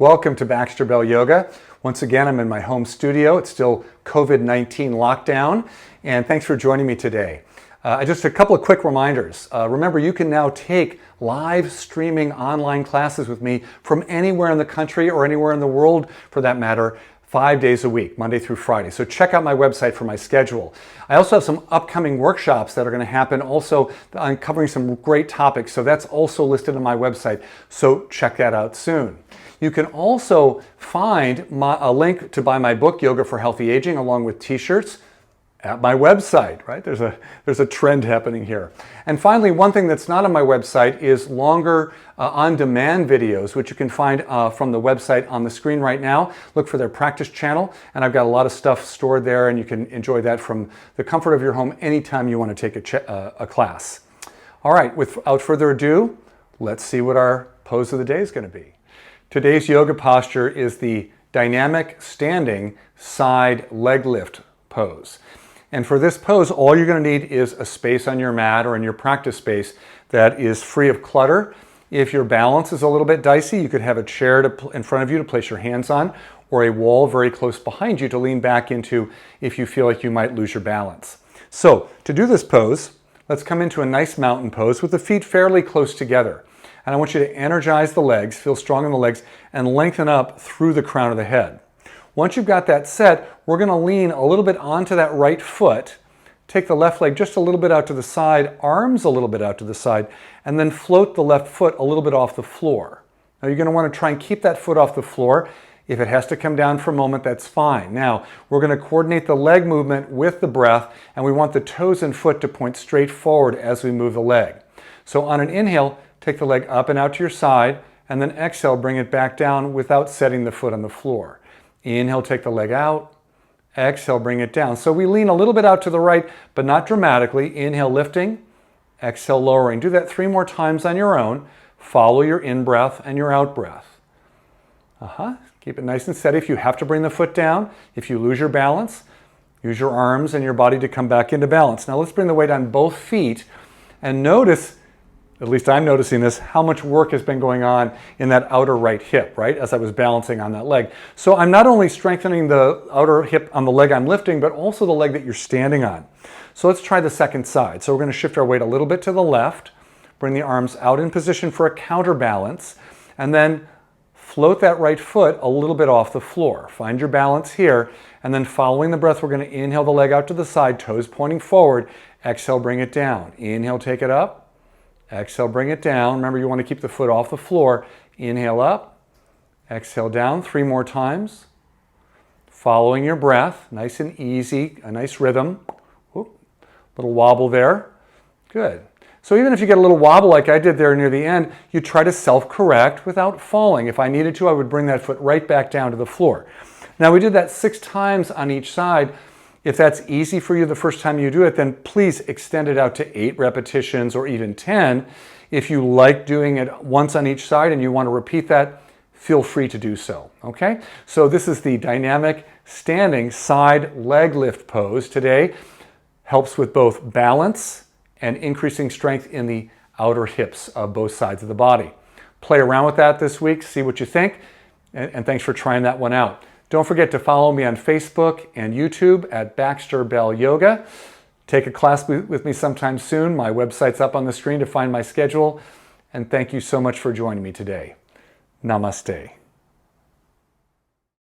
Welcome to Baxter Bell Yoga. Once again, I'm in my home studio. It's still COVID-19 lockdown, and thanks for joining me today. Just a couple of quick reminders. Remember, you can now take live streaming online classes with me from anywhere in the country or anywhere in the world, for that matter, 5 days a week, Monday through Friday. So check out my website for my schedule. I also have some upcoming workshops that are going to happen also. I'm covering some great topics, so that's also listed on my website. So check that out soon. You can also find a link to buy my book, Yoga for Healthy Aging, along with t-shirts at my website, right? There's a trend happening here. And finally, one thing that's not on my website is longer on-demand videos, which you can find from the website on the screen right now. Look for their practice channel, and I've got a lot of stuff stored there, and you can enjoy that from the comfort of your home anytime you want to take a class. All right, without further ado, let's see what our pose of the day is going to be. Today's yoga posture is the dynamic standing side leg lift pose. And for this pose, all you're going to need is a space on your mat or in your practice space that is free of clutter. If your balance is a little bit dicey, you could have a chair in front of you to place your hands on, or a wall very close behind you to lean back into if you feel like you might lose your balance. So to do this pose, let's come into a nice mountain pose with the feet fairly close together. And I want you to energize the legs, feel strong in the legs, and lengthen up through the crown of the head. Once you've got that set, we're going to lean a little bit onto that right foot, take the left leg just a little bit out to the side, arms a little bit out to the side, and then float the left foot a little bit off the floor. Now you're going to want to try and keep that foot off the floor. If it has to come down for a moment, that's fine. Now, we're going to coordinate the leg movement with the breath, and we want the toes and foot to point straight forward as we move the leg. So on an inhale, take the leg up and out to your side, and then exhale, bring it back down without setting the foot on the floor. Inhale, take the leg out. Exhale, bring it down. So we lean a little bit out to the right, but not dramatically. Inhale, lifting. Exhale, lowering. Do that 3 more times on your own. Follow your in-breath and your out-breath. Keep it nice and steady. If you have to bring the foot down, if you lose your balance, use your arms and your body to come back into balance. Now let's bring the weight on both feet and notice, at least I'm noticing this, how much work has been going on in that outer right hip, right, as I was balancing on that leg. So I'm not only strengthening the outer hip on the leg I'm lifting, but also the leg that you're standing on. So let's try the second side. So we're going to shift our weight a little bit to the left, bring the arms out in position for a counterbalance, and then float that right foot a little bit off the floor. Find your balance here, and then following the breath, we're going to inhale the leg out to the side, toes pointing forward. Exhale, bring it down. Inhale, take it up. Exhale, bring it down. Remember, you want to keep the foot off the floor. Inhale up. Exhale down 3 more times. Following your breath, nice and easy, a nice rhythm. Whoop, little wobble there. Good. So even if you get a little wobble like I did there near the end, you try to self-correct without falling. If I needed to, I would bring that foot right back down to the floor. Now we did that 6 times on each side. If that's easy for you the first time you do it, then please extend it out to 8 repetitions or even 10. If you like doing it once on each side and you want to repeat that, feel free to do so, okay? So this is the dynamic standing side leg lift pose today. Helps with both balance and increasing strength in the outer hips of both sides of the body. Play around with that this week, see what you think, and thanks for trying that one out. Don't forget to follow me on Facebook and YouTube at Baxter Bell Yoga. Take a class with me sometime soon. My website's up on the screen to find my schedule. And thank you so much for joining me today. Namaste.